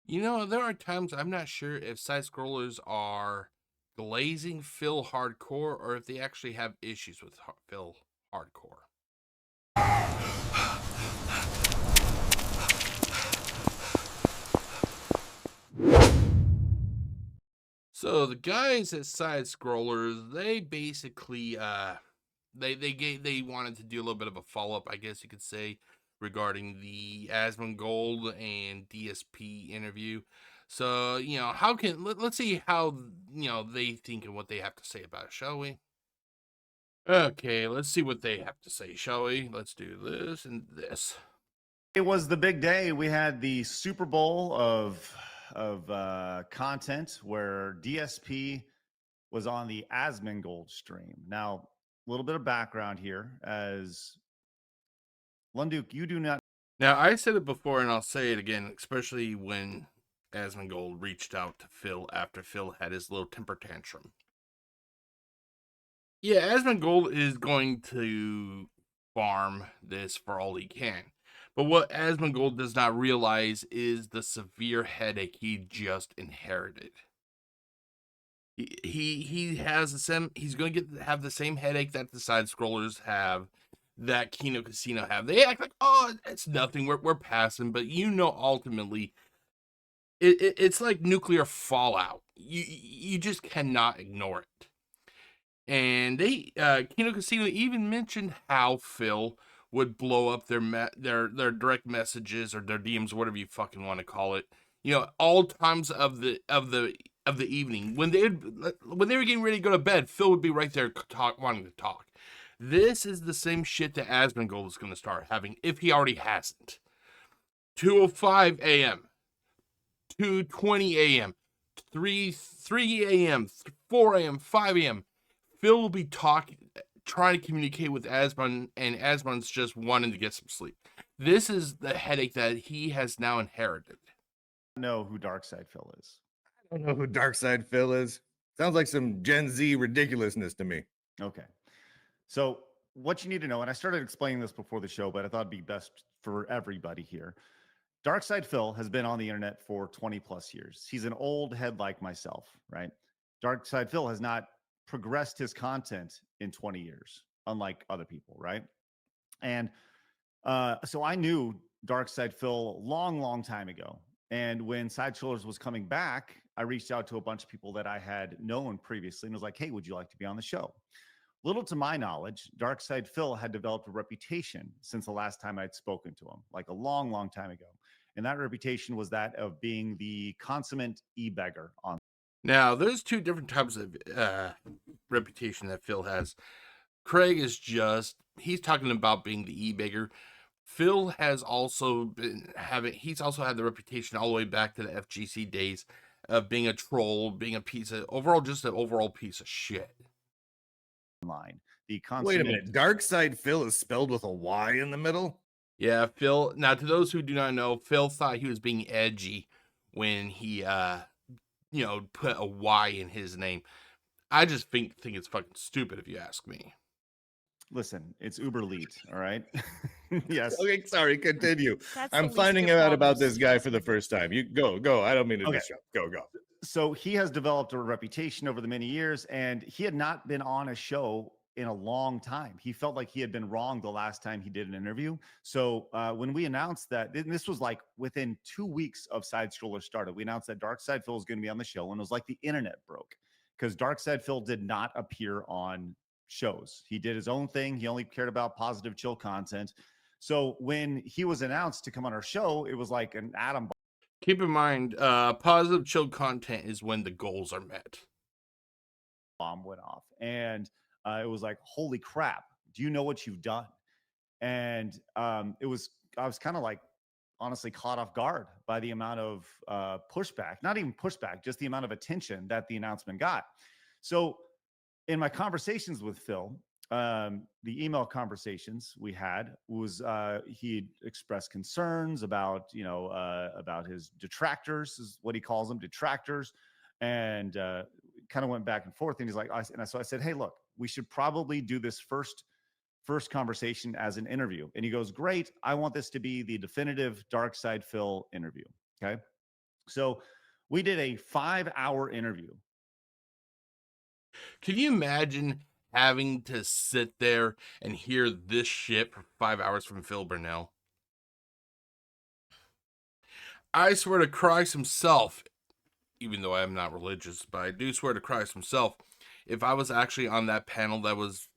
You know, there are times I'm not sure if side scrollers are glazing Phil hardcore or if they actually have issues with Phil hardcore. So the guys at Side Scrollers, they basically they wanted to do a little bit of a follow up, I guess you could say, regarding the Asmongold and DSP interview. So how can let's see how they think and what they have to say about it, shall we? Okay, let's see what they have to say, shall we? Let's do this and this. It was the big day. We had the Super Bowl of content where DSP was on the Asmongold stream. Now, a little bit of background here, as Lunduk, you do not. Now I said it before and I'll say it again, especially when Asmongold reached out to Phil after Phil had his little temper tantrum. Yeah, Asmongold is going to farm this for all he can. But what Asmongold does not realize is the severe headache he just inherited. He has the same. He's going to have the same headache that the side scrollers have, that Kino Casino have. They act like, oh, it's nothing. We're passing, but ultimately, it's like nuclear fallout. You just cannot ignore it. And they Kino Casino even mentioned how Phil would blow up their direct messages or their DMs, whatever you fucking want to call it. All times of the evening when they were getting ready to go to bed, Phil would be right there wanting to talk. This is the same shit that Asmongold is going to start having if he already hasn't. 2:05 a.m., 2:20 a.m., 3 a.m., 4 a.m., 5 a.m. Phil will be trying to communicate with Asmon, and Asmon's just wanting to get some sleep. This is the headache that he has now inherited. Know who Darkside Phil is. I don't know who Darkside Phil is. Sounds like some Gen Z ridiculousness to me. Okay. So, what you need to know, and I started explaining this before the show, but I thought it'd be best for everybody here. Darkside Phil has been on the internet for 20 plus years. He's an old head like myself, right? Darkside Phil has not progressed his content in 20 years, unlike other people, right? And so I knew Darkside Phil long time ago. And when Sidescrollers was coming back, I reached out to a bunch of people that I had known previously and was like, hey, would you like to be on the show? Little to my knowledge, Darkside Phil had developed a reputation since the last time I'd spoken to him, like a long time ago. And that reputation was that of being the consummate e-beggar on. Now, there's two different types of reputation that Phil has. Craig is he's talking about being the e-beggar. Phil has also he's also had the reputation all the way back to the FGC days of being a troll, being just an overall piece of shit. Online. Wait a minute, Darkside Phil is spelled with a Y in the middle? Yeah, Phil. Now, to those who do not know, Phil thought he was being edgy when he, put a Y in his name. I just think it's fucking stupid if you ask me. Listen, it's uber late, all right? Yes. Okay, sorry, continue. I'm finding out about this guy for the first time. You go. I don't mean to disrupt. Go. So he has developed a reputation over the many years, and he had not been on a show in a long time. He felt like he had been wrong the last time he did an interview. So when we announced that, this was like within 2 weeks of Sidescroller started, we announced that Darkside Phil was going to be on the show, and it was like the internet broke because Darkside Phil did not appear on shows. He did his own thing. He only cared about positive chill content. So when he was announced to come on our show, it was like an atom bomb. Keep in mind, positive chill content is when the goals are met. Bomb went off, and it was like, holy crap, do you know what you've done? And I was kind of like honestly caught off guard by the amount of pushback, not even pushback, just the amount of attention that the announcement got. So in my conversations with Phil, the email conversations we had was he expressed concerns about about his detractors, is what he calls them, detractors, and kind of went back and forth. And he's like, so I said, hey, look, we should probably do this first conversation as an interview. And he goes, great, I want this to be the definitive Darkside Phil interview. Okay. So we did a 5-hour interview. Can you imagine having to sit there and hear this shit for 5 hours from Phil Burnell? I swear to Christ himself, even though I am not religious, but I do swear to Christ himself, if I was actually on that panel that was,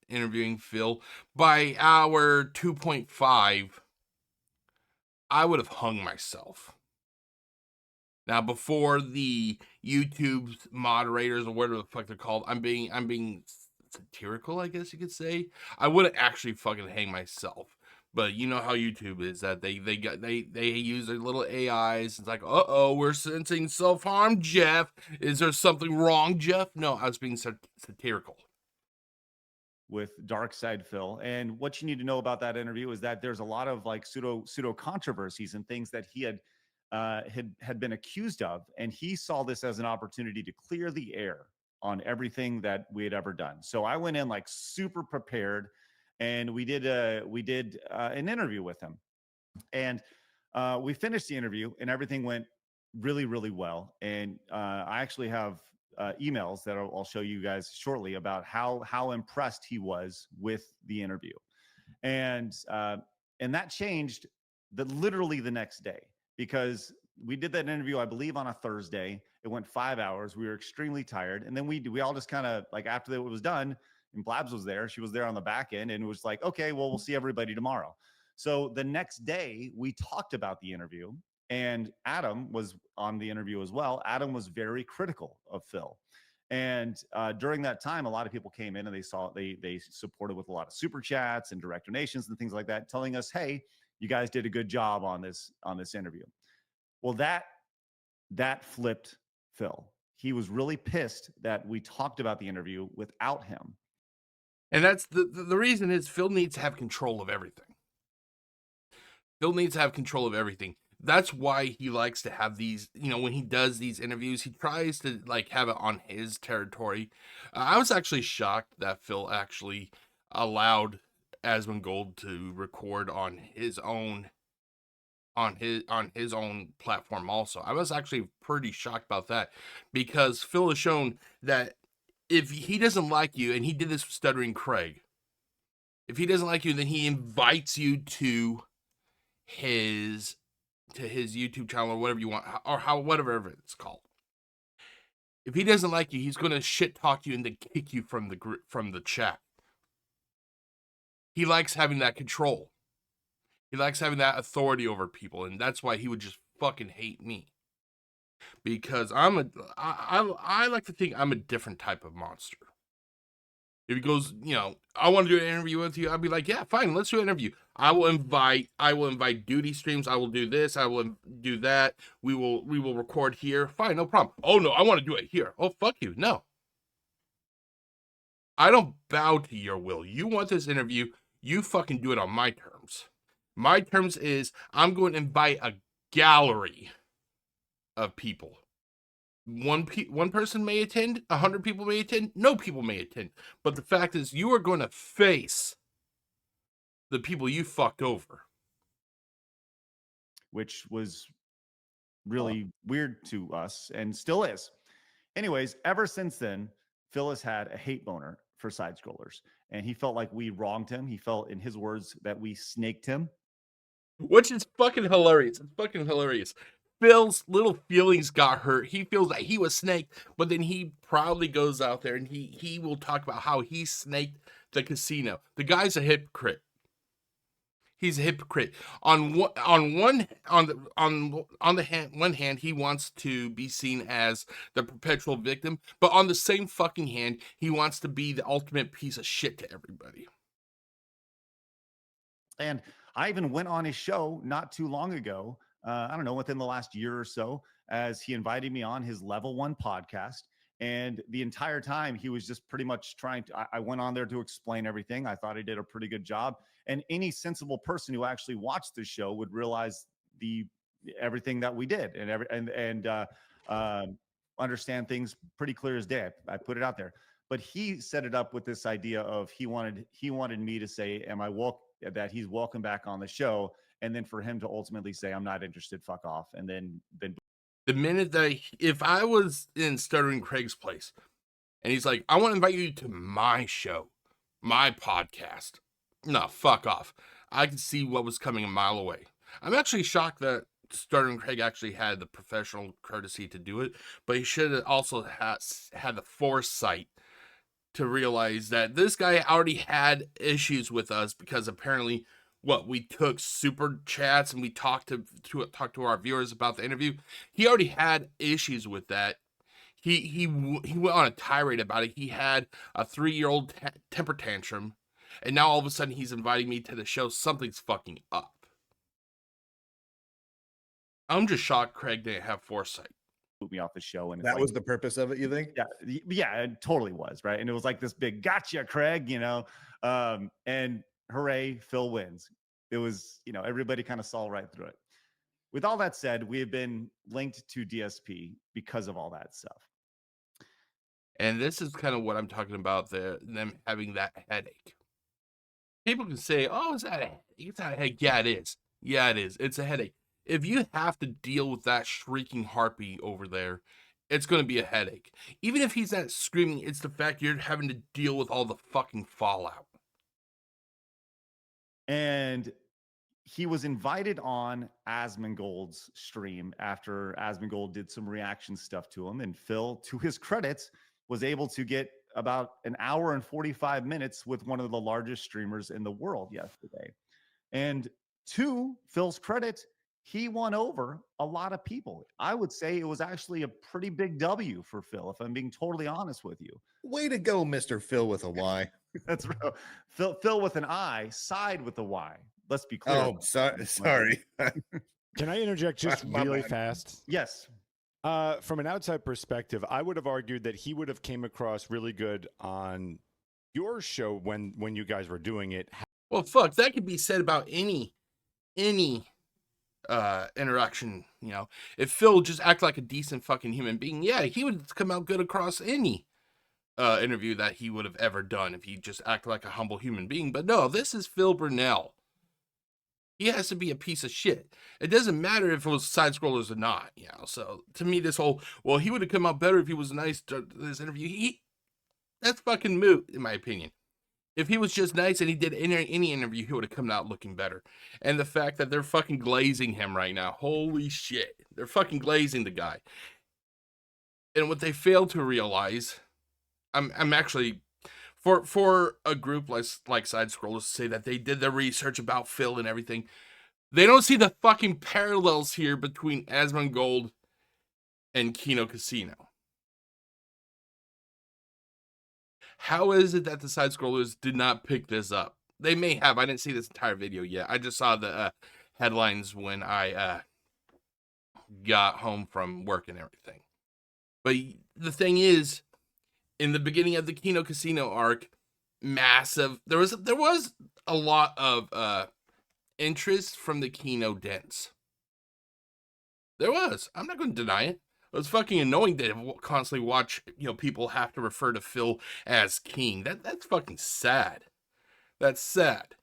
interviewing Phil, by hour 2.5, I would have hung myself. Now, before the YouTube moderators or whatever the fuck they're called, I'm being satirical, I guess you could say. I wouldn't actually fucking hang myself. But you know how YouTube is, that they use their little AIs. It's like, uh-oh, we're sensing self-harm, Jeff. Is there something wrong, Jeff? No, I was being satirical. With Dark Side Phil. And what you need to know about that interview is that there's a lot of like pseudo controversies and things that he had been accused of, and he saw this as an opportunity to clear the air on everything that we had ever done. So I went in like super prepared, and we did an interview with him, and we finished the interview, and everything went really, really well. And I actually have emails that I'll show you guys shortly about how impressed he was with the interview, and that changed literally the next day, because we did that interview, I believe, on a Thursday. It went 5 hours. We were extremely tired, and then we all just kind of like, after it was done, and Blabs was there. She was there on the back end, and it was like, okay, well, we'll see everybody tomorrow. So the next day, we talked about the interview, and Adam was on the interview as well. Adam was very critical of Phil. And during that time, a lot of people came in and they supported with a lot of super chats and direct donations and things like that, telling us, hey, you guys did a good job on this interview. Well, that flipped Phil. He was really pissed that we talked about the interview without him. And that's the reason is Phil needs to have control of everything. Phil needs to have control of everything. That's why he likes to have these, when he does these interviews, he tries to like have it on his territory. I was actually shocked that Phil actually allowed Asmongold to record on his own platform also. I was actually pretty shocked about that, because Phil has shown that if he doesn't like you, and he did this with Stuttering Craig, if he doesn't like you, then he invites you to his YouTube channel or whatever you want, or whatever it's called. If he doesn't like you, he's going to shit talk you and then kick you from the chat. He likes having that control. He likes having that authority over people, and that's why he would just fucking hate me. Because I like to think I'm a different type of monster. If he goes, I want to do an interview with you, I'll be like, yeah, fine, let's do an interview. I will invite duty streams. I will do this. I will do that. We will record here. Fine, no problem. Oh no, I want to do it here. Oh, fuck you. No. I don't bow to your will. You want this interview, you fucking do it on my terms. My terms is I'm going to invite a gallery of people. One person may attend, 100 people may attend, no people may attend. But the fact is, you are going to face the people you fucked over. Which was really weird to us, and still is. Anyways, ever since then, Phil has had a hate boner for Sidescrollers, and he felt like we wronged him. He felt, in his words, that we snaked him. Which is fucking hilarious. It's fucking hilarious. Phil's little feelings got hurt. He feels like he was snaked, but then he proudly goes out there and he will talk about how he snaked the casino. The guy's a hypocrite. He's a hypocrite. On one hand, he wants to be seen as the perpetual victim, but on the same fucking hand, he wants to be the ultimate piece of shit to everybody. And I even went on his show not too long ago, I don't know, within the last year or so, as he invited me on his Level 1 podcast. And the entire time he was just pretty much trying to, I went on there to explain everything. I thought I did a pretty good job. And any sensible person who actually watched the show would realize everything that we did and understand things pretty clear as day. I put it out there. But he set it up with this idea of he wanted me to say, that he's welcome back on the show, and then for him to ultimately say, I'm not interested, fuck off. And then The minute that if I was in Stuttering Craig's place and he's like, I want to invite you to my show, my podcast. No, fuck off. I could see what was coming a mile away. I'm actually shocked that Stuttering Craig actually had the professional courtesy to do it, but he should have also had the foresight to realize that this guy already had issues with us because apparently we took super chats and we talked to our viewers about the interview. He already had issues with that. He went on a tirade about it. He had a 3-year-old temper tantrum, and now all of a sudden he's inviting me to the show. Something's fucking up. I'm just shocked Craig didn't have foresight. Put me off the show, and that was the purpose of it, you think? Yeah, it totally was, right? And it was like this big gotcha, Craig, and hooray, Phil wins. It was, everybody kind of saw right through it. With all that said, we have been linked to DSP because of all that stuff. And this is kind of what I'm talking about, them having that headache. People can say, oh, is that a headache? It's not a headache. Yeah, it is. Yeah, it is. It's a headache. If you have to deal with that shrieking harpy over there, it's going to be a headache. Even if he's not screaming, it's the fact you're having to deal with all the fucking fallout. And he was invited on Asmongold's stream after Asmongold did some reaction stuff to him. And Phil, to his credits, was able to get about an hour and 45 minutes with one of the largest streamers in the world yesterday. And to Phil's credit, he won over a lot of people. I would say it was actually a pretty big W for Phil, if I'm being totally honest with you. Way to go, Mr. Phil with a Y. That's right. Phil with an I, side with a Y. Let's be clear. Oh, sorry. Can I interject just really fast? Yes. From an outside perspective, I would have argued that he would have came across really good on your show when you guys were doing it. Well, fuck, that could be said about any interaction. If Phil just acted like a decent fucking human being, yeah, he would come out good across any interview that he would have ever done if he just acted like a humble human being. But no, this is Phil Burnell. He has to be a piece of shit. It doesn't matter if it was Sidescrollers or not, So to me, this whole, well, he would have come out better if he was nice to this interview. That's fucking moot, in my opinion. If he was just nice and he did any interview, he would have come out looking better. And the fact that they're fucking glazing him right now, holy shit. They're fucking glazing the guy. And what they fail to realize, I'm actually, for a group like Sidescrollers to say that they did their research about Phil and everything, they don't see the fucking parallels here between Asmongold and Kino Casino. How is it that the Sidescrollers did not pick this up? They may have. I didn't see this entire video yet. I just saw the headlines when I got home from work and everything. But the thing is, in the beginning of the Kino Casino arc, there was a lot of interest from the Kino dens. There was. I'm not going to deny it. It was fucking annoying to constantly watch, people have to refer to Phil as king. That's fucking sad. That's sad.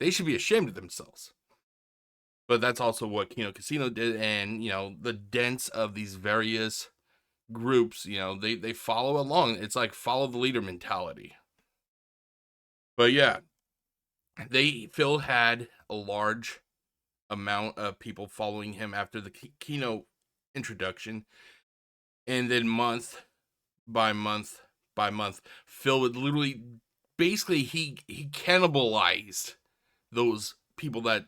They should be ashamed of themselves. But that's also what Kino Casino did, and, the dents of these various groups, they follow along. It's like follow the leader mentality. But yeah, Phil had a large amount of people following him after the Kino introduction, and then month by month Phil would literally, basically, he cannibalized those people that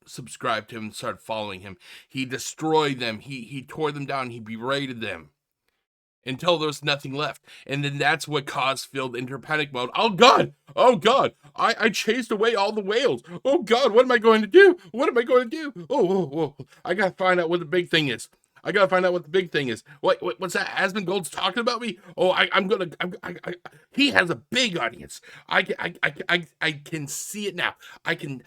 subscribed to him and started following him. He destroyed them. He tore them down. He berated them until there was nothing left. And then that's what caused Phil to enter panic mode. Oh God, I chased away all the whales. Oh God, what am I going to do? Oh, I gotta find out what the big thing is. What's that? Asmongold's talking about me? Oh, he has a big audience. I can see it now. I can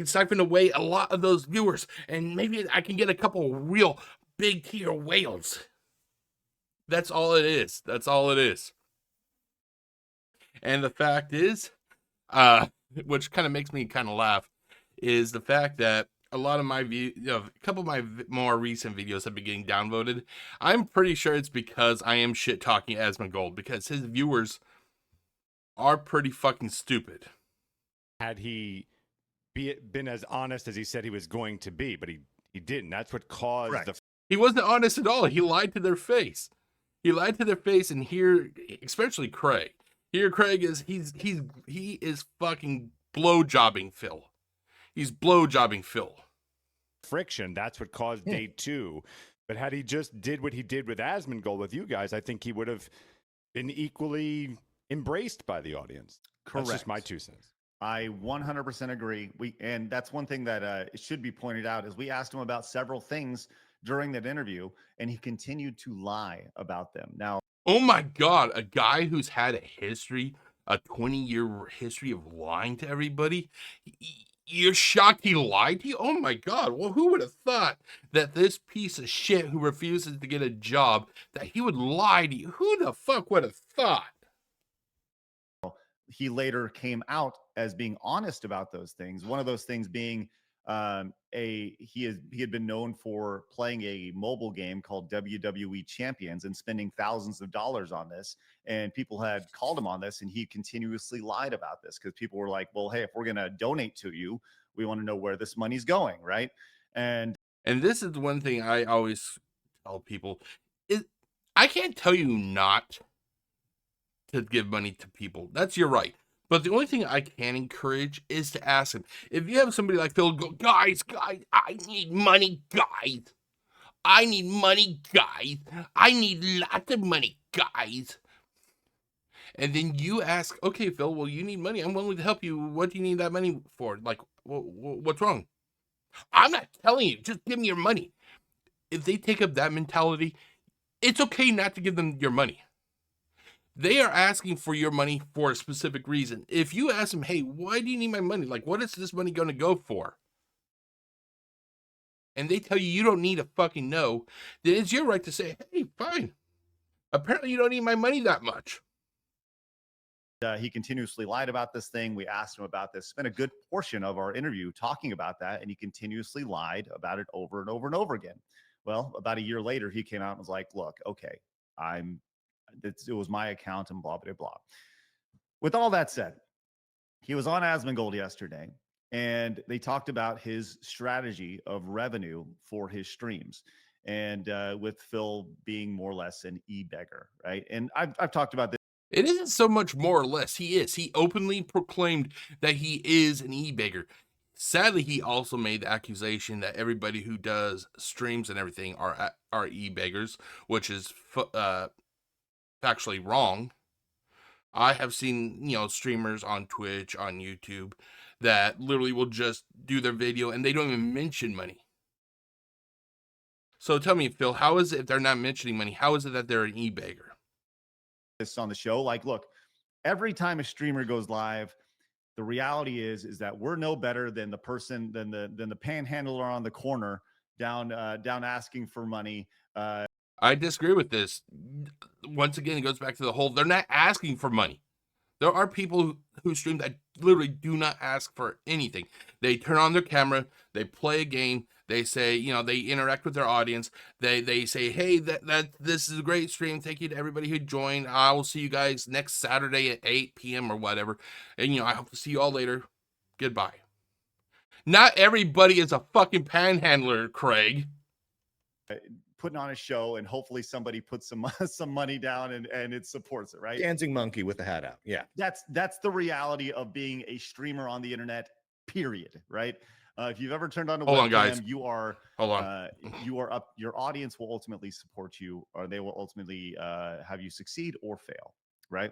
siphon away a lot of those viewers, and maybe I can get a couple real big tier whales. That's all it is. And the fact is, which kind of makes me kind of laugh, is the fact that a lot of my a couple of my more recent videos have been getting downvoted. I'm pretty sure it's because I am shit talking Asmongold, because his viewers are pretty fucking stupid. Had he been as honest as he said he was going to be, but he didn't. That's what caused Correct. He wasn't honest at all. He lied to their face. He lied to their face, and here, especially Craig. Here, Craig is he is fucking blowjobbing Phil. He's blowjobbing Phil. friction. That's what caused day 2. But had he just did what he did with Asmongold with you guys, I think he would have been equally embraced by the audience. Correct. That's just my 2 cents. I 100% agree. And that's one thing that it should be pointed out is we asked him about several things during that interview, and he continued to lie about them. Now, Oh my God, a guy who's had a history, a 20-year history of lying to everybody. You're shocked he lied to you? Oh my God. Well, who would have thought that this piece of shit who refuses to get a job, that he would lie to you? Who the fuck would have thought? he later came out as being honest about those things. One of those things being he had been known for playing a mobile game called WWE Champions and spending thousands of dollars on this. And people had called him on this, and he continuously lied about this because people were like, well, hey, if we're going to donate to you, we want to know where this money's going, right? And this is one thing I always tell people is I can't tell you not to give money to people. That's your right. But the only thing I can encourage is to ask him. If you have somebody like Phil go, guys, I need money, guys. I need money, guys. I need lots of money, guys. And then you ask, okay, Phil, well, you need money. I'm willing to help you. What do you need that money for? Like, what's wrong? I'm not telling you. Just give me your money. If they take up that mentality, it's okay not to give them your money. They are asking for your money for a specific reason. If you ask them, hey, why do you need my money? Like, what is this money going to go for? And they tell you you don't need to fucking know, then it's your right to say, hey, fine. Apparently you don't need my money that much. He continuously lied about this thing. We asked him about this. Spent a good portion of our interview talking about that, and he continuously lied about it over and over and over again. Well, about a year later, he came out and was like, look, okay, it was my account and blah, blah, blah. With all that said, he was on Asmongold yesterday, and they talked about his strategy of revenue for his streams. And with Phil being more or less an e-beggar, right? And I've talked about this. It isn't so much more or less. He is. He openly proclaimed that he is an e-beggar. Sadly, he also made the accusation that everybody who does streams and everything are e-beggars, which is factually wrong. I have seen, streamers on Twitch, on YouTube, that literally will just do their video and they don't even mention money. So tell me, Phil, how is it if they're not mentioning money? How is it that they're an e-beggar? This on the show, like, look, every time a streamer goes live, the reality is that we're no better than the person, than the panhandler on the corner down asking for money. I disagree with this. Once again, it goes back to the whole, they're not asking for money. There are people who stream that literally do not ask for anything. They turn on their camera, they play a game, they say, they interact with their audience. They say, hey, this is a great stream. Thank you to everybody who joined. I will see you guys next Saturday at 8 p.m. or whatever. And, I hope to see you all later. Goodbye. Not everybody is a fucking panhandler, Craig. Putting on a show, and hopefully somebody puts some money down and it supports it, right? Dancing monkey with the hat out. Yeah. That's the reality of being a streamer on the internet, period, right? If you've ever turned on a webcam, guys. you are up. Your audience will ultimately support you, or they will ultimately have you succeed or fail, right?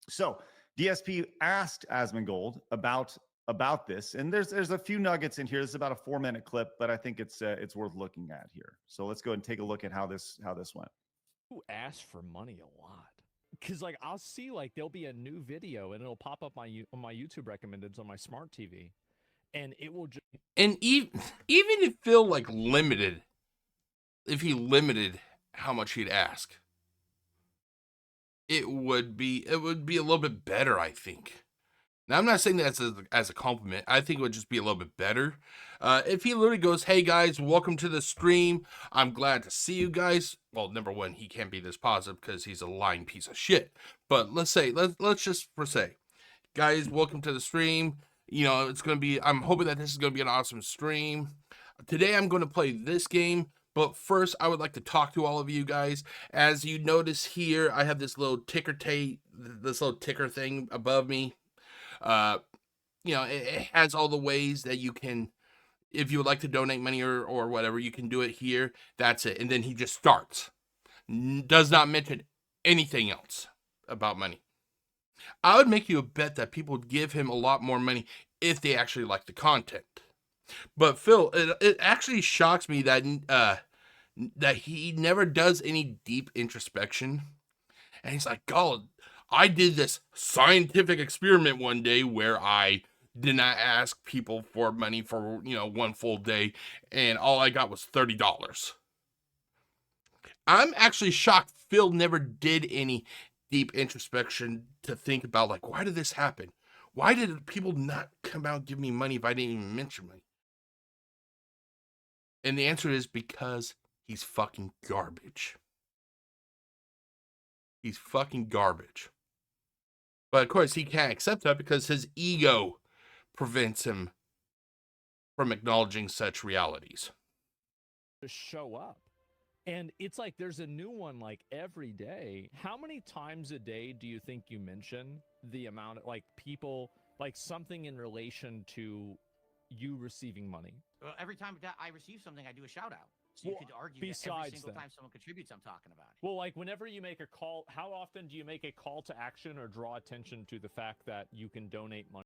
So DSP asked Asmongold about this, and there's a few nuggets in here. This is about a 4-minute clip, but I think it's worth looking at here. So let's go ahead and take a look at how this went. Who asks for money a lot? Because I'll see there'll be a new video and it'll pop up on my YouTube recommendeds on my smart TV, and it will just. And even if Phil limited, if he limited how much he'd ask, it would be a little bit better, I think. Now, I'm not saying that as a compliment. I think it would just be a little bit better. If he literally goes, hey guys, welcome to the stream. I'm glad to see you guys. Well, number one, he can't be this positive because he's a lying piece of shit. But let's just say, guys, welcome to the stream. You know, it's going to be, I'm hoping that this is going to be an awesome stream. Today, I'm going to play this game. But first, I would like to talk to all of you guys. As you notice here, I have this little ticker thing above me. You know, it has all the ways that you can, if you would like to donate money or whatever, you can do it here. That's it. And then he just starts. Does not mention anything else about money. I would make you a bet that people would give him a lot more money if they actually like the content. But Phil, it actually shocks me that that he never does any deep introspection. And he's like, God, I did this scientific experiment one day where I did not ask people for money for, you know, one full day, and all I got was $30. I'm actually shocked Phil never did any deep introspection to think about, like, why did this happen? Why did people not come out and give me money if I didn't even mention money? And the answer is because he's fucking garbage. He's fucking garbage. But of course, he can't accept that because his ego prevents him from acknowledging such realities. To show up. And it's like there's a new one like every day. How many times a day do you think you mention the amount of like people, like something in relation to you receiving money? Well, every time that I receive something, I do a shout out. So you could argue that every single time someone contributes, I'm talking about it. Well, like whenever you make a call, how often do you make a call to action or draw attention to the fact that you can donate money?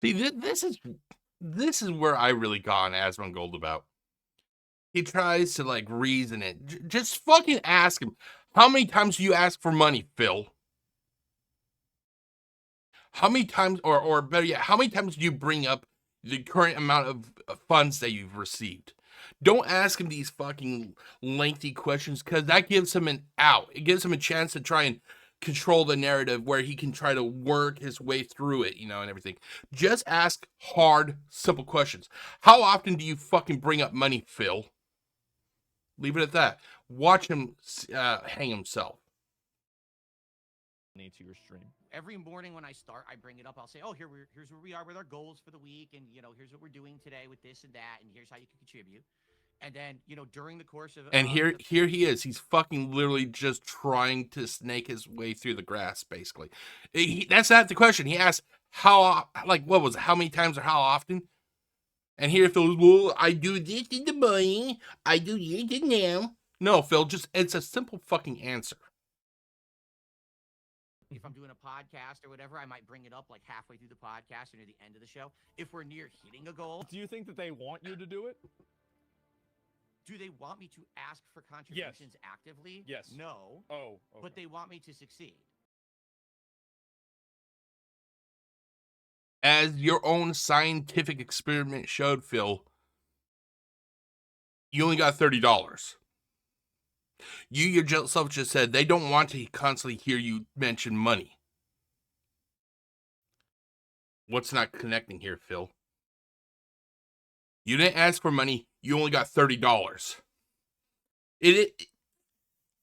See, this is where I really got on Asmongold about. He tries to like reason it. Just fucking ask him. How many times do you ask for money, Phil? How many times, or better yet, how many times do you bring up the current amount of funds that you've received? Don't ask him these fucking lengthy questions because that gives him an out. It gives him a chance to try and control the narrative where he can try to work his way through it, you know, and everything. Just ask hard, simple questions. How often do you fucking bring up money, Phil? Leave it at that. Watch him hang himself. To your stream. Every morning when I start, I bring it up. I'll say, oh, here's where we are with our goals for the week. And, you know, here's what we're doing today with this and that. And here's how you can contribute. And then, you know, during the course of... And here he is. He's fucking literally just trying to snake his way through the grass, basically. That's not the question. He asked how, like, what was it? How many times or how often? And here Phil, well, I do this in the morning. I do this now. No, Phil, it's a simple fucking answer. If I'm doing a podcast or whatever, I might bring it up like halfway through the podcast or near the end of the show. If we're near hitting a goal. Do you think that they want you to do it? Do they want me to ask for contributions actively? Yes. No. Oh, okay. But they want me to succeed. As your own scientific experiment showed, Phil, you only got $30. You yourself just said they don't want to constantly hear you mention money. What's not connecting here, Phil? You didn't ask for money. You only got $30.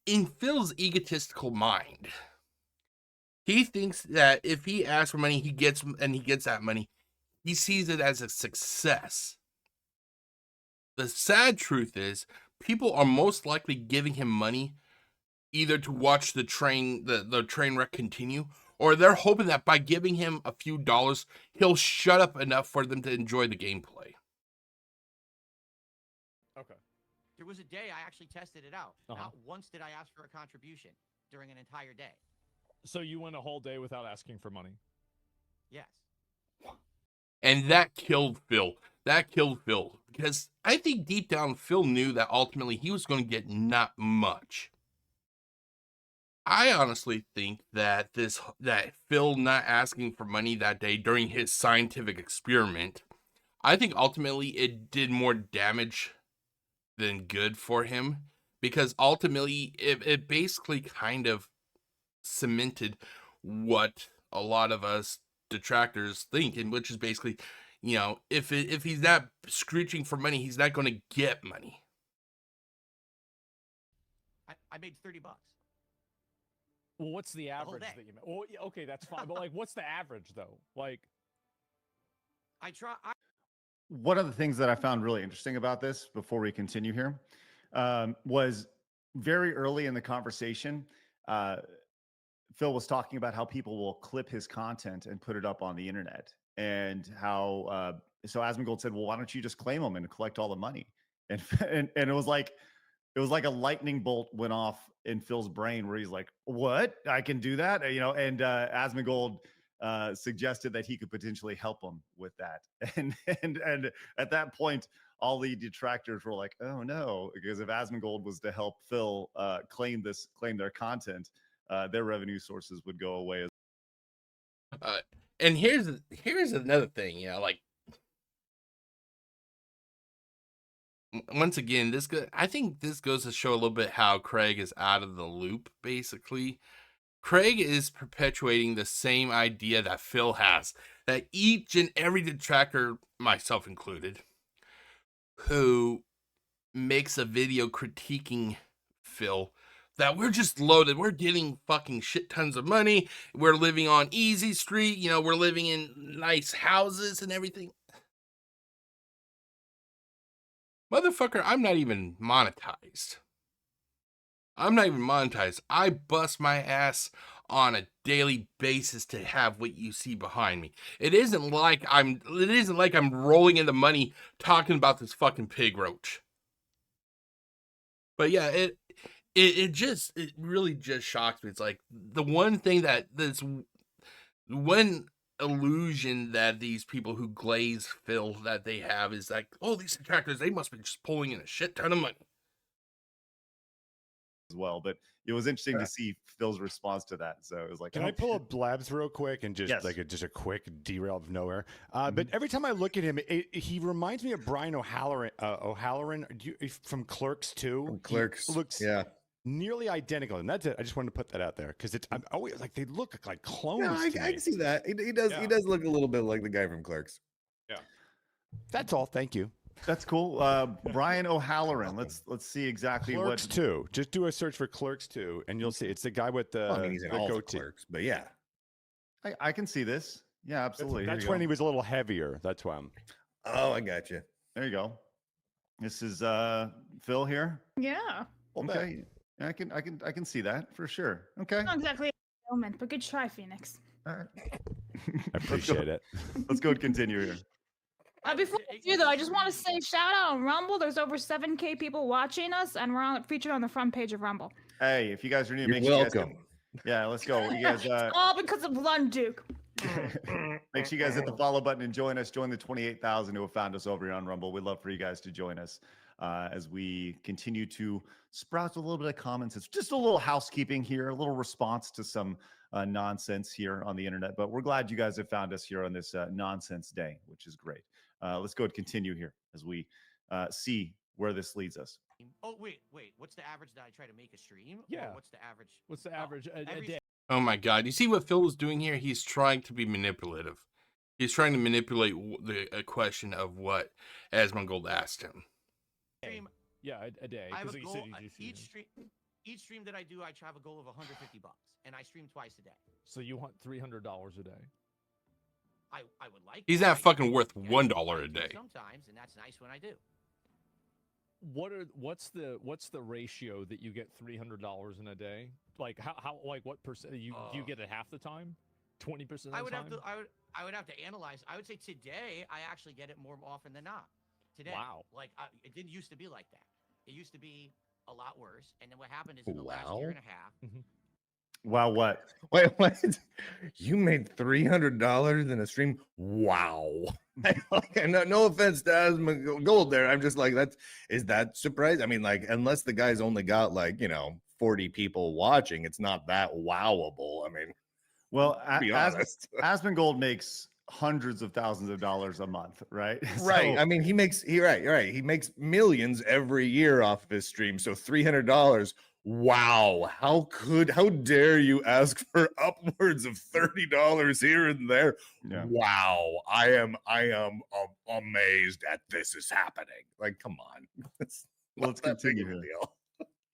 In Phil's egotistical mind, he thinks that if he asks for money, he gets that money. He sees it as a success. The sad truth is, people are most likely giving him money either to watch the train wreck continue, or they're hoping that by giving him a few dollars, he'll shut up enough for them to enjoy the gameplay. Okay. There was a day I actually tested it out. Not once did I ask for a contribution during an entire day. So you went a whole day without asking for money? Yes. And that killed Phil. Because I think deep down, Phil knew that ultimately he was going to get not much. I honestly think that that Phil not asking for money that day during his scientific experiment, I think ultimately it did more damage than good for him. Because ultimately it basically kind of cemented what a lot of us detractors think, and which is basically, you know, if he's not screeching for money, he's not going to get money. I made $30. Well, what's the whole average day. that you make? Well, yeah, okay, that's fine. But like, what's the average though? Like, One of the things that I found really interesting about this before we continue here was very early in the conversation, Phil was talking about how people will clip his content and put it up on the internet, and how so Asmongold said, well, why don't you just claim them and collect all the money? And and it was like a lightning bolt went off in Phil's brain where he's like, what? I can do that? You know, and Asmongold suggested that he could potentially help him with that. And at that point, all the detractors were like, oh no, because if Asmongold was to help Phil claim their content, their revenue sources would go away. And here's another thing, you know, like, once again, I think this goes to show a little bit how Craig is out of the loop, basically. Craig is perpetuating the same idea that Phil has, that each and every detractor, myself included, who makes a video critiquing Phil, that we're just loaded, we're getting fucking shit tons of money, we're living on Easy Street, you know, we're living in nice houses and everything. Motherfucker, I'm not even monetized. I bust my ass on a daily basis to have what you see behind me. It isn't like I'm rolling in the money talking about this fucking pig roach. But yeah, it really just shocks me. It's like the one thing this one illusion that these people who glaze Phil that they have is like, oh, these detractors, they must be just pulling in a shit ton of money as well. But it was interesting to see Phil's response to that. So it was like, can I pull up Blabs real quick and just just a quick derail of nowhere? But every time I look at him, he reminds me of Brian O'Halloran. From Clerks 2. From Clerks, looks nearly identical, and that's it. I just wanted to put that out there because I'm always like, they look like clones. No, I can see that. He does. Yeah. He does look a little bit like the guy from Clerks. Yeah, that's all. Thank you. That's cool. Brian O'Halloran. Let's see exactly Clerks 2. Just do a search for Clerks 2, and you'll see it's the guy with the. Well, I mean, he's in all the Clerks, but yeah, I can see this. Yeah, absolutely. That's when he was a little heavier. That's why I'm. Oh, I got you. There you go. This is Phil here. Yeah. Okay. I can see that for sure. Okay. Not exactly a moment, but good try, Phoenix. All right. I appreciate it. Let's go and continue here. Before I do though, I just want to say shout out on Rumble. There's over 7K people watching us, and we're featured on the front page of Rumble. Hey, if you guys are new, you're welcome. Yeah, let's go. You guys. All because of Blund Duke. Make sure you guys hit the follow button and join us. Join the 28,000 who have found us over here on Rumble. We'd love for you guys to join us as we continue to sprout a little bit of comments. It's just a little housekeeping here, a little response to some nonsense here on the internet. But we're glad you guys have found us here on this nonsense day, which is great. Let's go and continue here as we see where this leads us. Oh, wait. What's the average that I try to make a stream? Yeah. Or what's the average? What's the average a day? Oh my God. You see what Phil is doing here? He's trying to be manipulative. He's trying to manipulate the question of what Asmongold asked him. Stream, yeah, a day. I have a Like goal. Each stream that I do, I have a goal of $150, and I stream twice a day. So you want $300 a day? I would like. He's not fucking worth $1 a day. Sometimes, and that's nice when I do. What's the ratio that you get $300 in a day? Like how like what percent do you get it half the time? 20% of the time? I would have to analyze. I would say today I actually get it more often than not. Today. Wow. Like it didn't used to be like that. It used to be a lot worse. And then what happened is in the last year and a half. Wow, what? Wait, what? You made $300 in a stream? Wow. No offense to Asmongold there. I'm just like, is that surprising? I mean, like, unless the guy's only got like, 40 people watching, it's not that wowable. I mean, well, Asmongold makes hundreds of thousands of dollars a month, right? Right. I mean, he makes millions every year off of his stream. So $300, Wow, how dare you ask for upwards of $30 here and there? Yeah. Wow, I am amazed at this is happening. Like, come on. It's Well, not let's that big continue of a here. deal.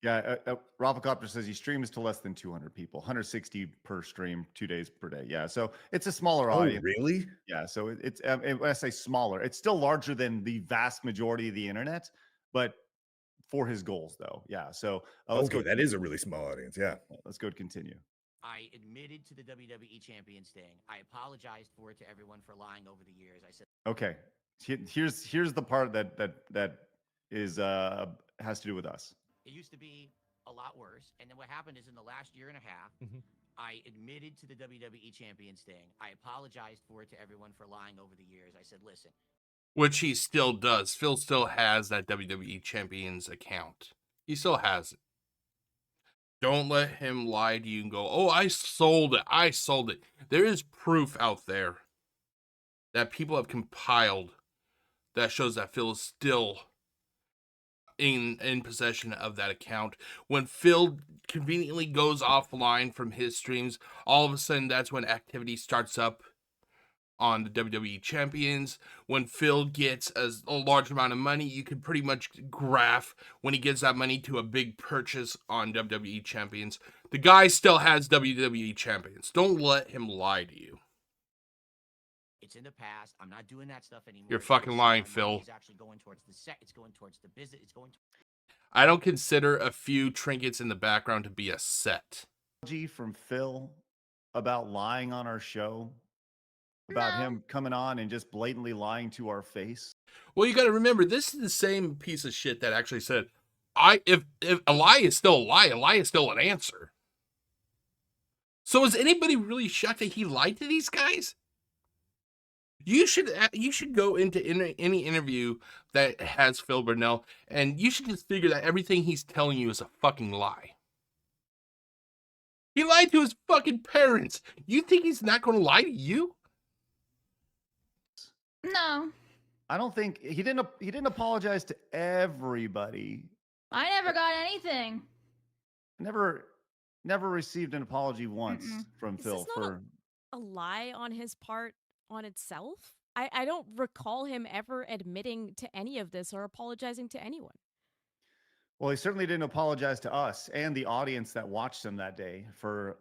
Yeah, Rafflecopter says he streams to less than 200 people, 160 per stream, 2 days per day. Yeah, so it's a smaller Oh, audience. really? Yeah, so it's when I say smaller, it's still larger than the vast majority of the internet, but for his goals, though. Yeah, so let's Okay, go. that is a really small audience. Yeah. Let's go continue. I admitted to the WWE Champions thing. I apologized for it to everyone for lying over the years. I said, Okay, here's the part that is has to do with us. it used to be a lot worse. And then what happened is in the last year and a half, I admitted to the WWE Champions thing. I apologized for it to everyone for lying over the years. I said, listen. Which he still does. Phil still has that WWE Champions account. He still has it. Don't let him lie to you and go, oh, I sold it. I sold it. There is proof out there that people have compiled that shows that Phil is still in possession of that account. When Phil conveniently goes offline from his streams, all of a sudden that's when activity starts up on the WWE Champions. When Phil gets a large amount of money, you can pretty much graph when he gives that money to a big purchase on WWE Champions. The guy still has WWE Champions. Don't let him lie to you. It's in the past. I'm not doing that stuff anymore. You're fucking lying, Phil. It's actually going towards the set. It's going towards the business. It's going. I don't consider a few trinkets in the background to be a set. From Phil about lying on our show, about him coming on and just blatantly lying to our face. Well, you got to remember, this is the same piece of shit that actually said, if a lie is still a lie is still an answer. So is anybody really shocked that he lied to these guys? You should go into any interview that has Phil Burnell, and you should just figure that everything he's telling you is a fucking lie. He lied to his fucking parents. You think he's not going to lie to you? No. I don't think he didn't apologize to everybody. I never got anything. Never received an apology once from Is Phil this not for a lie on his part on itself. I don't recall him ever admitting to any of this or apologizing to anyone. Well, he certainly didn't apologize to us and the audience that watched him that day for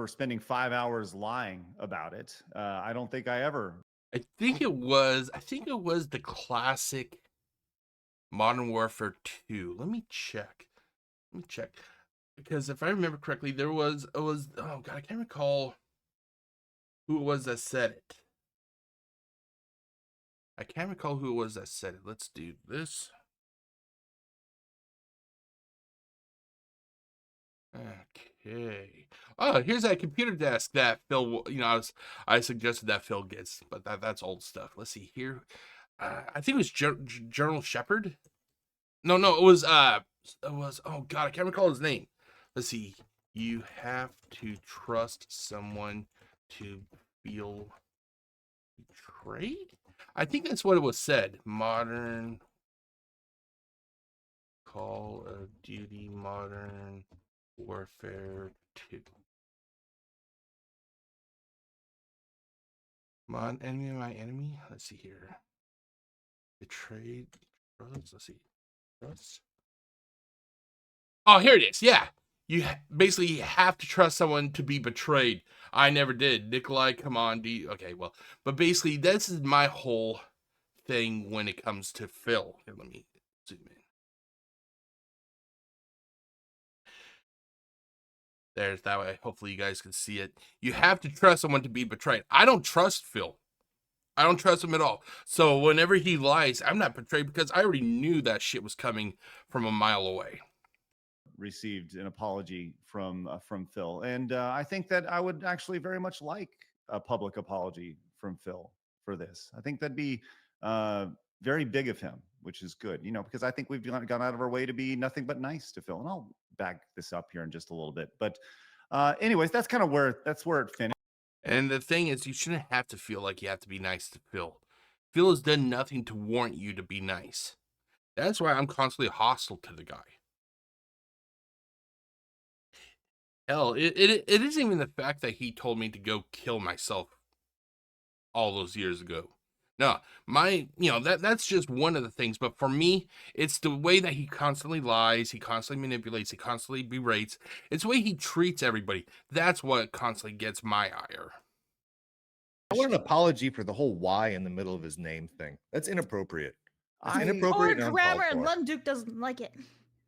spending 5 hours lying about it. I don't think I ever. I think it was the classic Modern Warfare 2. Let me check. Because if I remember correctly, it was oh god, I can't recall who it was that said it. Let's do this. Okay. Oh, here's that computer desk that Phil, I suggested that Phil gets, but that's old stuff. Let's see here. I think it was General Shepard. No, it was, oh god, I can't recall his name. Let's see. You have to trust someone to feel betrayed? I think that's what it was said. Modern Call of Duty Modern Warfare 2. Enemy of my enemy? Let's see here. Betrayed. Let's see. Trust. Oh, here it is. Yeah. You basically have to trust someone to be betrayed. I never did. Nikolai, come on. Okay, well. But basically, this is my whole thing when it comes to Phil. Here, let me zoom in. There's that way. Hopefully you guys can see it. You have to trust someone to be betrayed. I don't trust Phil. I don't trust him at all. So whenever he lies, I'm not betrayed because I already knew that shit was coming from a mile away. Received an apology from Phil, and I think that I would actually very much like a public apology from Phil for this. I think that'd be very big of him, which is good, because I think we've gone out of our way to be nothing but nice to Phil, and I'll back this up here in just a little bit. But anyways, that's kind of where it finished. And the thing is, you shouldn't have to feel like you have to be nice to Phil. Phil has done nothing to warrant you to be nice. That's why I'm constantly hostile to the guy. Hell, it isn't even the fact that he told me to go kill myself all those years ago. No, that's just one of the things. But for me, it's the way that he constantly lies, he constantly manipulates, he constantly berates. It's the way he treats everybody. That's what constantly gets my ire. I want an apology for the whole Y in the middle of his name thing. That's inappropriate. That's inappropriate. Or grammar, and Lunduke doesn't like it.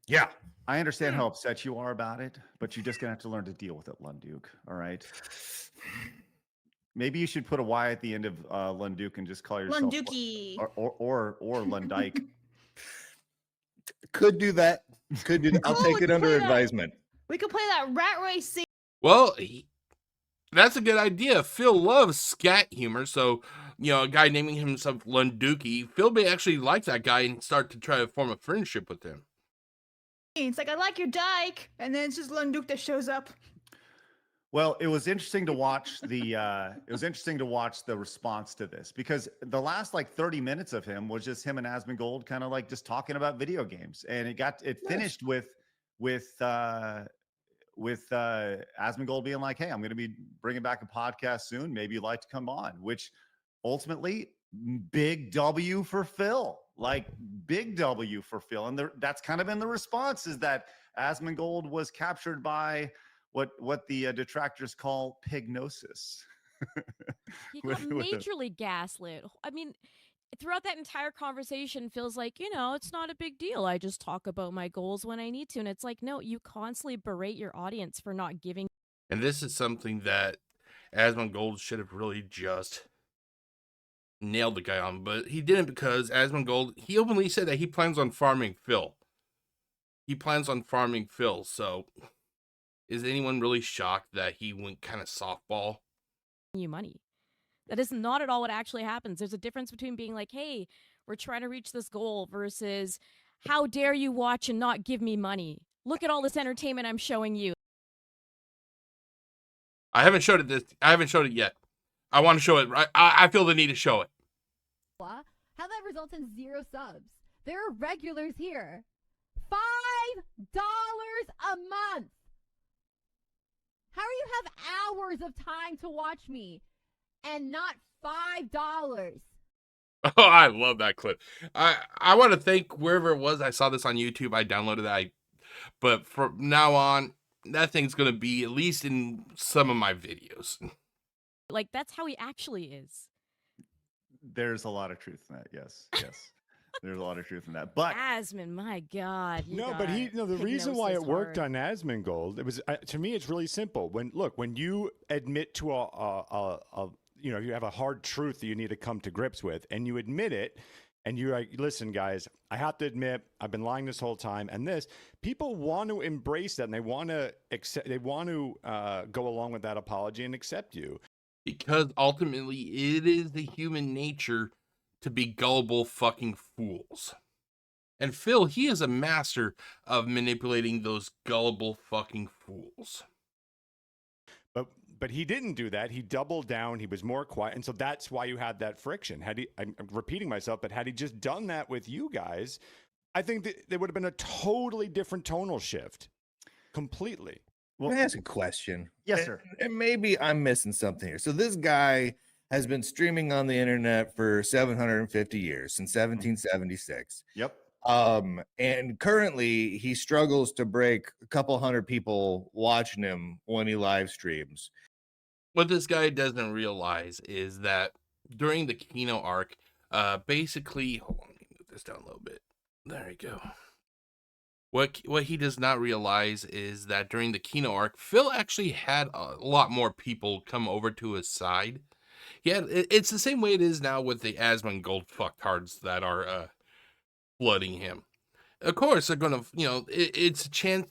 Yeah. I understand how upset you are about it, but you're just gonna have to learn to deal with it, Lunduke. All right. Maybe you should put a Y at the end of Lunduke and just call yourself Lunduki. or Lundike. Could do that. Could do that. I'll take it under advisement. We could play that rat race scene. Well, that's a good idea. Phil loves scat humor, so a guy naming himself Lunduki, Phil may actually like that guy and start to try to form a friendship with him. It's like, I like your dike, and then it's just Lunduke that shows up. Well, it was interesting to watch the response to this, because the last like 30 minutes of him was just him and Asmongold kind of like just talking about video games, and it finished with Asmongold being like, "Hey, I'm going to be bringing back a podcast soon. Maybe you'd like to come on," which ultimately big W for Phil, like big W for Phil. And that's kind of in the response, is that Asmongold was captured by what the detractors call pignosis. He got majorly gaslit. I mean, throughout that entire conversation, feels like, it's not a big deal. I just talk about my goals when I need to. And it's like, no, you constantly berate your audience for not giving. And this is something that Asmongold should have really just nailed the guy on, but he didn't, because Asmongold, he openly said that he plans on farming Phil. So is anyone really shocked that he went kind of softball? You money. That is not at all what actually happens. There's a difference between being like, hey, we're trying to reach this goal, versus how dare you watch and not give me money? Look at all this entertainment I'm showing you. I haven't showed it yet. I want to show it. I feel the need to show it. How that results in 0 subs. There are regulars here. $5 a month. How do you have hours of time to watch me and not $5? Oh, I love that clip. I want to thank wherever it was I saw this on YouTube. I downloaded it. But from now on, that thing's going to be at least in some of my videos. Like, that's how he actually is. There's a lot of truth in that. Yes. There's a lot of truth in that. But Asmon, my God. No, but the reason why it worked on Asmongold, it was to me, it's really simple. When you admit to you have a hard truth that you need to come to grips with, and you admit it, and you're like, listen, guys, I have to admit, I've been lying this whole time, and people want to embrace that, and they want to go along with that apology and accept you. Because ultimately, it is the human nature to be gullible fucking fools. And Phil, he is a master of manipulating those gullible fucking fools. But he didn't do that. He doubled down. He was more quiet. And so that's why you had that friction. I'm repeating myself, but had he just done that with you guys, I think that there would have been a totally different tonal shift. Completely. Well, can I ask a question? Yes, sir. And maybe I'm missing something here. So this guy has been streaming on the internet for 750 years, since 1776. Yep. And currently he struggles to break a couple hundred people watching him when he live streams. What this guy doesn't realize is that during the Kino arc, basically, hold on, let me move this down a little bit. There we go. What he does not realize is that during the Kino arc, Phil actually had a lot more people come over to his side. Yeah, it's the same way it is now with the Asmongold fucktards that are flooding him. Of course, they're gonna, it's a chance,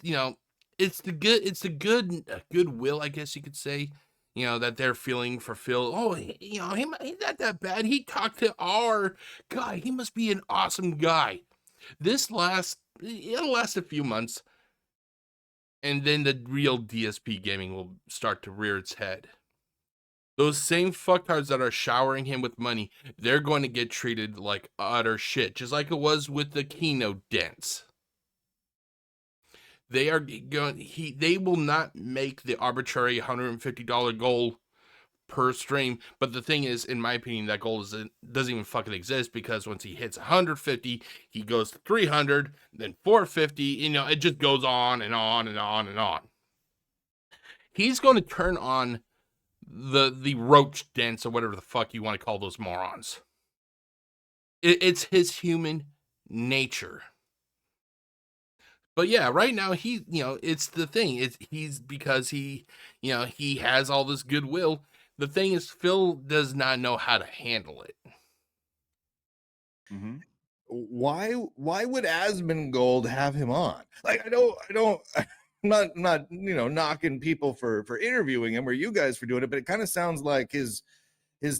it's the goodwill, I guess you could say, that they're feeling for Phil. Oh, he's not that bad. He talked to our guy. He must be an awesome guy. It'll last a few months, and then the real DSP gaming will start to rear its head. Those same fucktards that are showering him with money, they're going to get treated like utter shit, just like it was with the Kino dents. They are going. They will not make the arbitrary $150 goal per stream. But the thing is, in my opinion, that goal doesn't even fucking exist, because once he hits 150, he goes to 300, then 450. You know, it just goes on and on and on and on. He's going to turn on the roach dance, or whatever the fuck you want to call those morons. It's his human nature. But yeah, right now it's the thing. He's because he has all this goodwill. The thing is, Phil does not know how to handle it. Mm-hmm. Why would Asmongold have him on? Like, I don't I'm not knocking people for interviewing him, or you guys for doing it, but it kind of sounds like his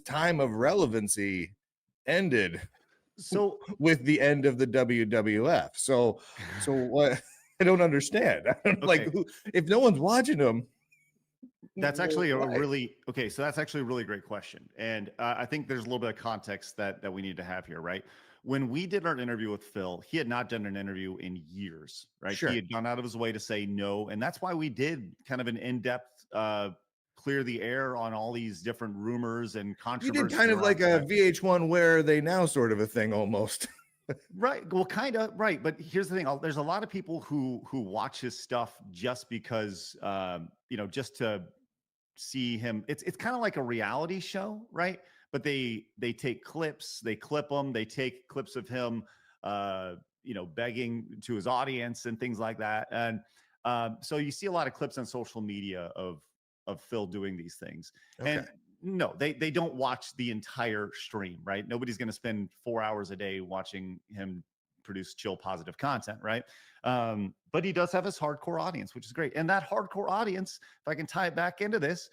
time of relevancy ended with the end of the WWF. So what? I don't understand. Like, if no one's watching him. That's actually a really great question. And I think there's a little bit of context that we need to have here, right? When we did our interview with Phil, he had not done an interview in years, right? Sure. He had gone out of his way to say no. And that's why we did kind of an in-depth clear the air on all these different rumors and controversies. You did kind of like a VH1 Where Are They Now sort of a thing almost. Right. Well, kind of. Right. But here's the thing. There's a lot of people who watch his stuff just because, just to see him. It's kind of like a reality show, right? But they take clips, they clip them, they take clips of him, begging to his audience and things like that. And so you see a lot of clips on social media of Phil doing these things. Okay. And no, they don't watch the entire stream, right? Nobody's going to spend 4 hours a day watching him produce chill, positive content, right? But he does have his hardcore audience, which is great. And that hardcore audience, if I can tie it back into this,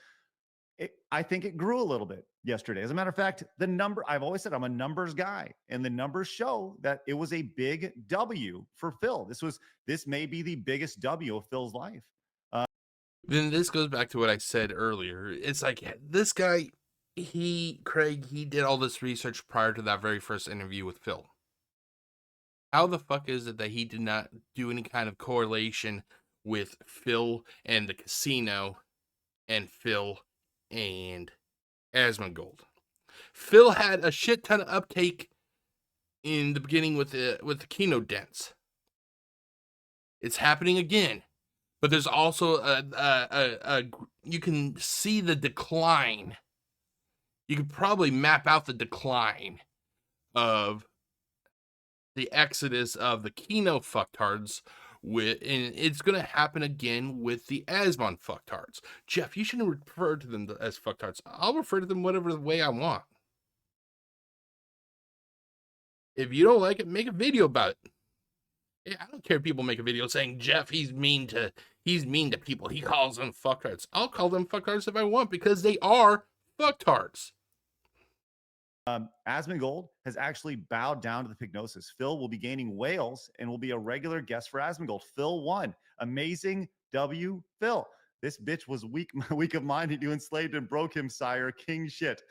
I think it grew a little bit yesterday. As a matter of fact, I've always said I'm a numbers guy, and the numbers show that it was a big W for Phil. This may be the biggest W of Phil's life. Then this goes back to what I said earlier. It's like, this guy, Craig, he did all this research prior to that very first interview with Phil. How the fuck is it that he did not do any kind of correlation with Phil and the casino and Phil and Asmongold? Phil had a shit ton of uptake in the beginning with the keynote dents. It's happening again. But there's also you can see the decline. You could probably map out the decline of the exodus of the Kino fucktards, and it's going to happen again with the Asmon fucktards. Jeff, you shouldn't refer to them as fucktards. I'll refer to them whatever the way I want. If you don't like it, make a video about it. Yeah, I don't care if people make a video saying Jeff, he's mean to people. He calls them fucktards. I'll call them fucktards if I want, because they are fucktards. Asmongold has actually bowed down to the Pygnosis. Phil will be gaining whales and will be a regular guest for Asmongold. Phil won. Amazing W, Phil. This bitch was weak of mind, and you enslaved and broke him, sire. King shit.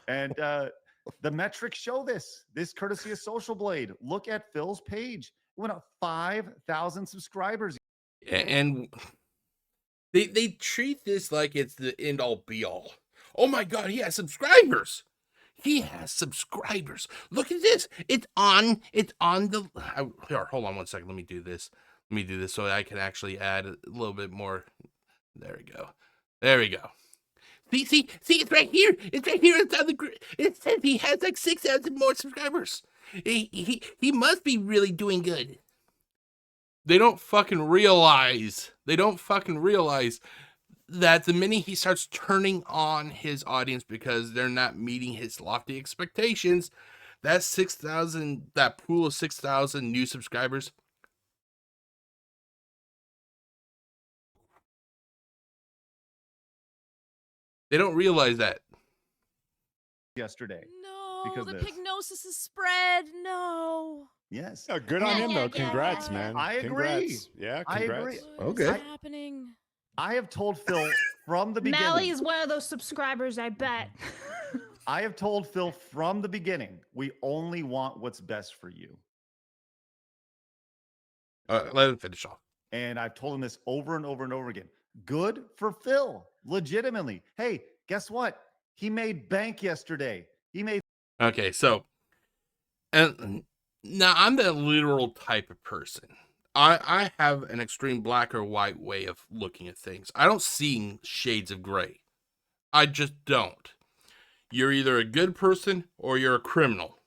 And the metrics show this courtesy of Social Blade. Look at Phil's page. It went up 5,000 subscribers. And they treat this like it's the end all be all. Oh my God, he has subscribers. He has subscribers. Look at this. It's on the. Here, hold on 1 second. Let me do this so I can actually add a little bit more. There we go. See, it's right here. It's right here. It's on the. It says he has like 6,000 more subscribers. He must be really doing good. They don't fucking realize that the minute he starts turning on his audience because they're not meeting his lofty expectations, that pool of 6,000 new subscribers, they don't realize that. Yesterday. No, because the this. Pygnosis is spread. No. Yes. Oh, good on him, though. Congrats, man. I agree. Congrats. Yeah, congrats. I agree. What is happening? I have told Phil from the beginning. Melly is one of those subscribers, I bet. I have told Phil from the beginning, we only want what's best for you. Let him finish off. And I've told him this over and over and over again. Good for Phil, legitimately. Hey, guess what? He made bank yesterday. He made. Okay, so, and now I'm the literal type of person. I have an extreme black or white way of looking at things. I don't see shades of gray. I just don't. You're either a good person or you're a criminal.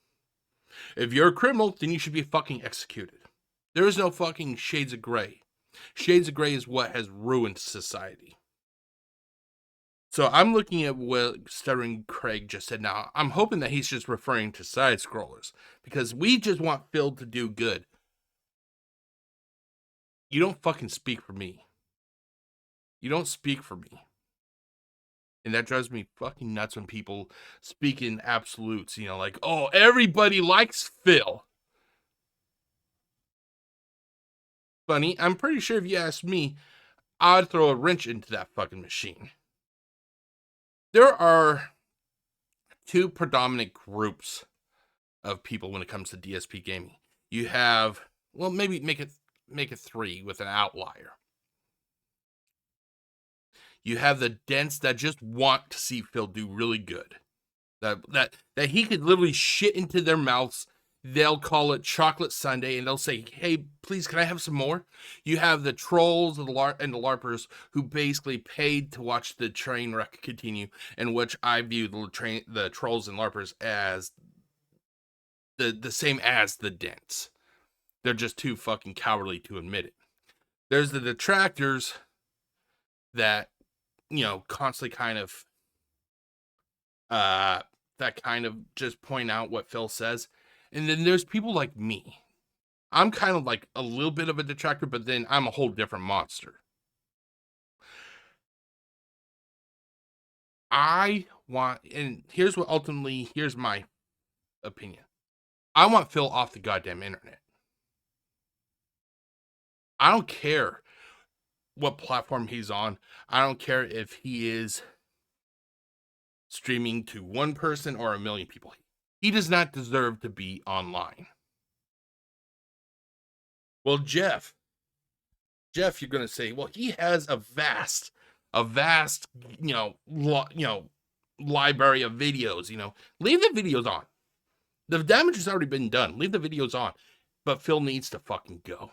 If you're a criminal, then you should be fucking executed. There is no fucking shades of gray. Shades of gray is what has ruined society. So I'm looking at what Stuttering Craig just said now. I'm hoping that he's just referring to side-scrollers, because we just want Phil to do good. You don't fucking speak for me. You don't speak for me. And that drives me fucking nuts when people speak in absolutes, you know, like, oh, everybody likes Phil. Funny, I'm pretty sure if you asked me, I'd throw a wrench into that fucking machine. There are two predominant groups of people when it comes to DSP gaming. You have, well, maybe make it three with an outlier. You have the dents that just want to see Phil do really good. That he could literally shit into their mouths. They'll call it chocolate sundae, and they'll say, hey, please, can I have some more? You have the trolls and the LARPers who basically paid to watch the train wreck continue, in which I view the trolls and LARPers as the same as the dents. They're just too fucking cowardly to admit it. There's the detractors that, you know, constantly kind of just point out what Phil says. And then there's people like me. I'm kind of like a little bit of a detractor, but then I'm a whole different monster. I want, and here's my opinion. I want Phil off the goddamn internet. I don't care what platform he's on. I don't care if he is streaming to one person or a million people. He does not deserve to be online. Well, Jeff, you're going to say, well, he has a vast, library of videos, leave the videos on. The damage has already been done. Leave the videos on. But Phil needs to fucking go.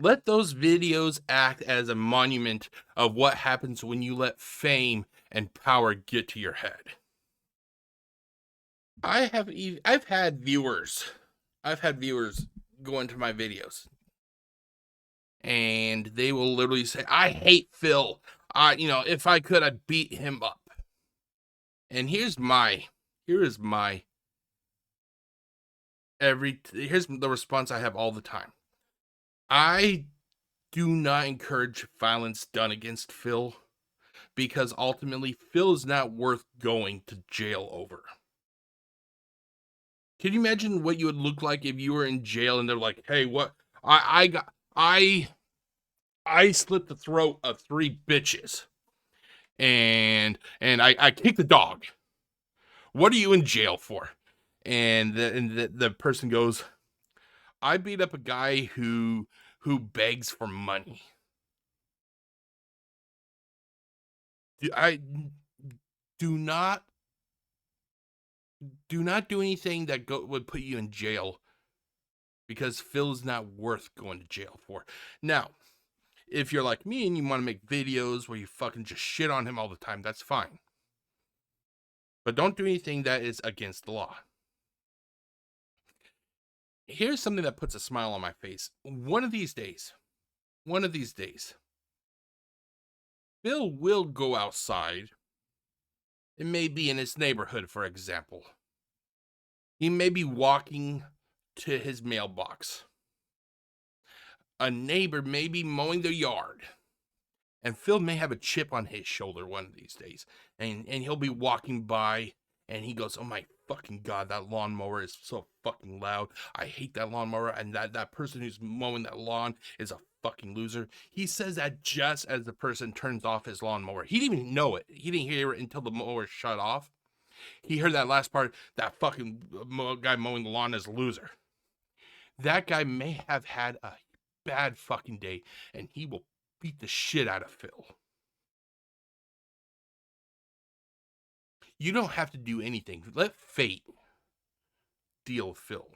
Let those videos act as a monument of what happens when you let fame and power get to your head. I've had viewers go into my videos, and they will literally say, I hate Phil. If I could, I'd beat him up. And here's the response I have all the time. I do not encourage violence done against Phil, because ultimately Phil is not worth going to jail over. Can you imagine what you would look like if you were in jail and they're like, hey, what? I slit the throat of 3 bitches and I kicked the dog. What are you in jail for? And the person goes, I beat up a guy who begs for money. I do not do anything that would put you in jail, because Phil's not worth going to jail for. Now, if you're like me and you want to make videos where you fucking just shit on him all the time, that's fine. But don't do anything that is against the law. Here's something that puts a smile on my face. One of these days, Phil will go outside. It may be in his neighborhood, for example. He may be walking to his mailbox. A neighbor may be mowing their yard. And Phil may have a chip on his shoulder one of these days. And he'll be walking by and he goes, oh my fucking God, that lawnmower is so fucking loud. I hate that lawnmower. And that person who's mowing that lawn is a fucking loser. He says that just as the person turns off his lawnmower. He didn't even know it. He didn't hear it until the mower shut off. He heard that last part, that fucking guy mowing the lawn is a loser. That guy may have had a bad fucking day, and he will beat the shit out of Phil. You don't have to do anything. Let fate deal with Phil.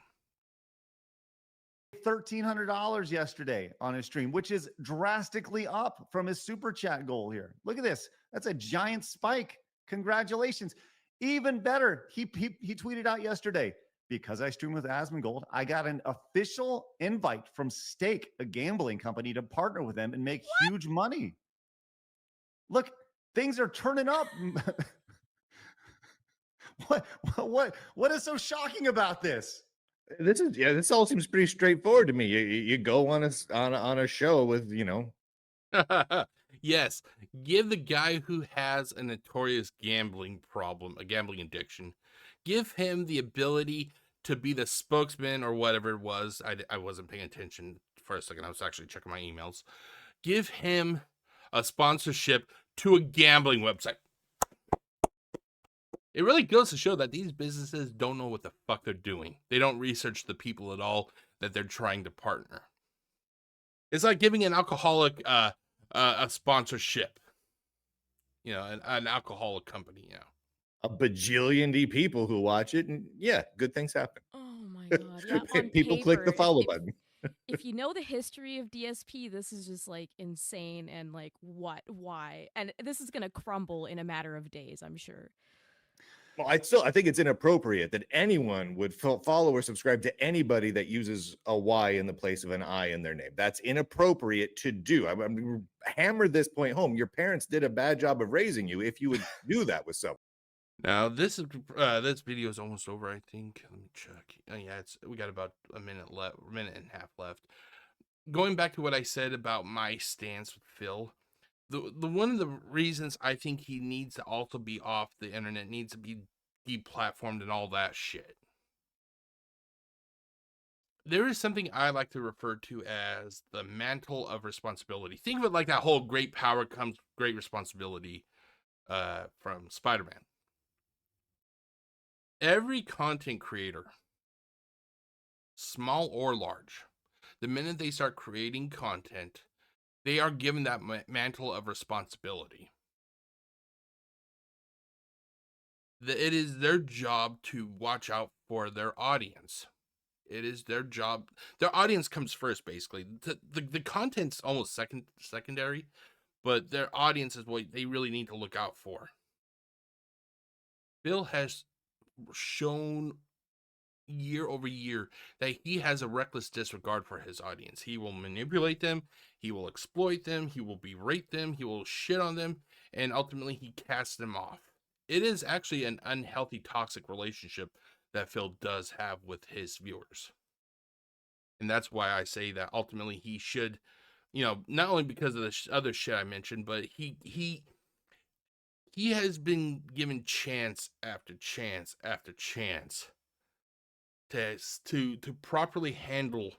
$1,300 yesterday on his stream, which is drastically up from his super chat goal here. Look at this. That's a giant spike. Congratulations. Even better, he tweeted out yesterday, because I stream with Asmongold, I got an official invite from Stake, a gambling company, to partner with them and make huge money. Look, things are turning up. What is so shocking about this? This all seems pretty straightforward to me. You go on a show with, you know. Yes, give the guy who has a notorious gambling problem, a gambling addiction, give him the ability to be the spokesman or whatever it was. I wasn't paying attention for a second. I was actually checking my emails. Give him a sponsorship to a gambling website. It really goes to show that these businesses don't know what the fuck they're doing. They don't research the people at all that they're trying to partner. It's like giving an alcoholic a sponsorship. You know, an alcoholic company, you know. A bajillion people who watch it, and yeah, good things happen. Oh my god. Yeah, on People click the paper, follow button. If you know the history of DSP, this is just like insane and like why? And this is going to crumble in a matter of days, I'm sure. Well, I think it's inappropriate that anyone would follow or subscribe to anybody that uses a Y in the place of an I in their name. That's inappropriate to do. I'm hammer this point home. Your parents did a bad job of raising you if you would do that with someone. Now this video is almost over, I think. Let me check. Oh yeah, we got about a minute and a half left. Going back to what I said about my stance with Phil, the one of the reasons I think he needs to also be off the internet, needs to be deplatformed and all that shit. There is something I like to refer to as the mantle of responsibility. Think of it like that whole great power comes great responsibility from Spider-Man. Every content creator, small or large, the minute they start creating content, they are given that mantle of responsibility. It is their job to watch out for their audience. It is their job. Their audience comes first, basically. The content's almost secondary, but their audience is what they really need to look out for. Bill has shown year over year that he has a reckless disregard for his audience. He will manipulate them, he will exploit them, he will berate them, he will shit on them, and ultimately he casts them off. It is actually an unhealthy, toxic relationship that Phil does have with his viewers. And that's why I say that ultimately he should, you know, not only because of the other shit I mentioned, but he has been given chance after chance after chance to properly handle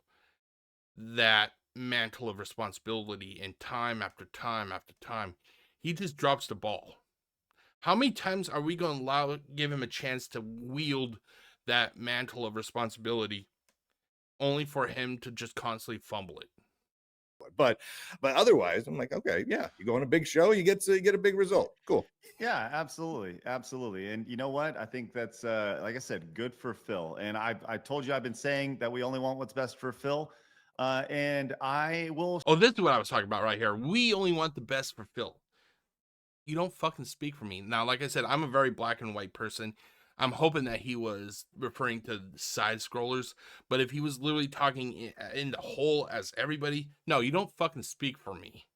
that mantle of responsibility, and time after time after time, he just drops the ball. How many times are we going to give him a chance to wield that mantle of responsibility only for him to just constantly fumble it? But otherwise, I'm like, okay, yeah, you go on a big show, you get a big result. Cool. Yeah, absolutely. And you know what? I think that's like I said, good for Phil. And I told you I've been saying that we only want what's best for Phil. And I will. Oh, this is what I was talking about right here. We only want the best for Phil. You don't fucking speak for me. Now, like I said, I'm a very black and white person. I'm hoping that he was referring to Sidescrollers, but if he was literally talking in the whole as everybody, no, you don't fucking speak for me.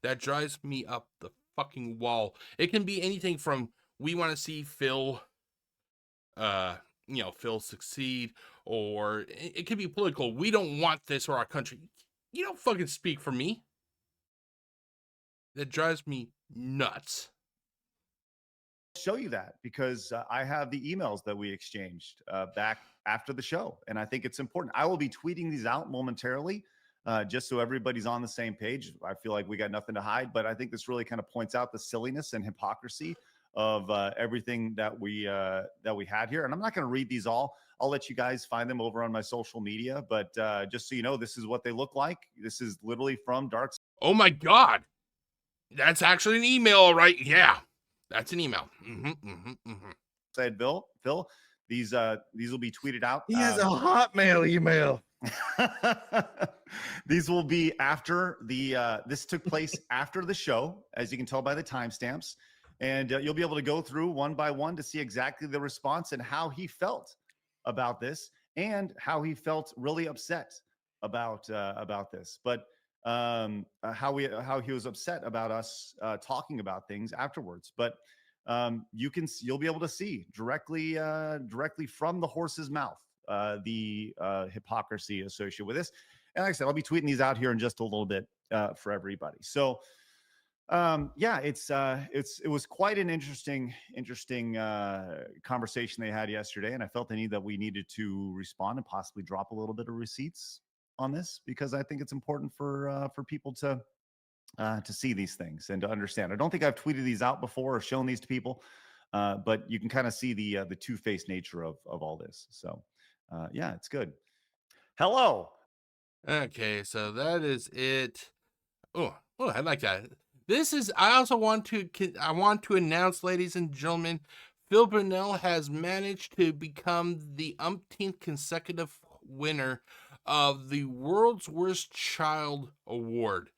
That drives me up the fucking wall. It can be anything from we want to see Phil, Phil succeed, or it could be political. We don't want this for our country. You don't fucking speak for me. That drives me nuts. Show you that because I have the emails that we exchanged back after the show, and I think it's important. I will be tweeting these out momentarily just so everybody's on the same page. I feel like we got nothing to hide, but I think this really kind of points out the silliness and hypocrisy of everything that we had here. And I'm not going to read these all. I'll let you guys find them over on my social media. But just so you know, this is what they look like. This is literally from Dark. Oh my God, that's actually an email, right? Yeah, that's an email. Said Phil, these will be tweeted out. He has a Hotmail email. These will be after the this took place after the show, as you can tell by the timestamps, and you'll be able to go through one by one to see exactly the response and how he felt about this, and how he felt really upset about this, but how he was upset about us talking about things afterwards. But you'll be able to see directly from the horse's mouth the hypocrisy associated with this. And like I said, I'll be tweeting these out here in just a little bit for everybody. So yeah, it was quite an interesting conversation they had yesterday, and I felt that we needed to respond and possibly drop a little bit of receipts on this, because I think it's important for people to see these things and to understand. I don't think I've tweeted these out before or shown these to people, but you can kind of see the two-faced nature of all this. So yeah, it's good. Hello. Okay, so that is it. Oh, I like that. This is. I also want to announce, ladies and gentlemen, Phil Burnell has managed to become the umpteenth consecutive winner of the World's Worst Child Award.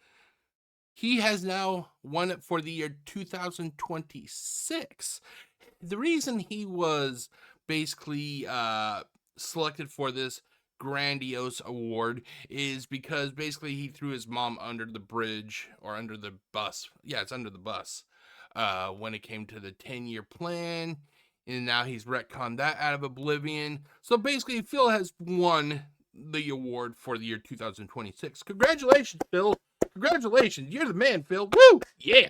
He has now won it for the year 2026. The reason he was basically selected for this grandiose award is because basically he threw his mom under the bridge, or under the bus. Yeah, it's under the bus when it came to the 10-year plan, and now he's retconned that out of oblivion. So basically Phil has won the award for the year 2026. Congratulations, Phil. Congratulations. You're the man, Phil. Woo! Yeah.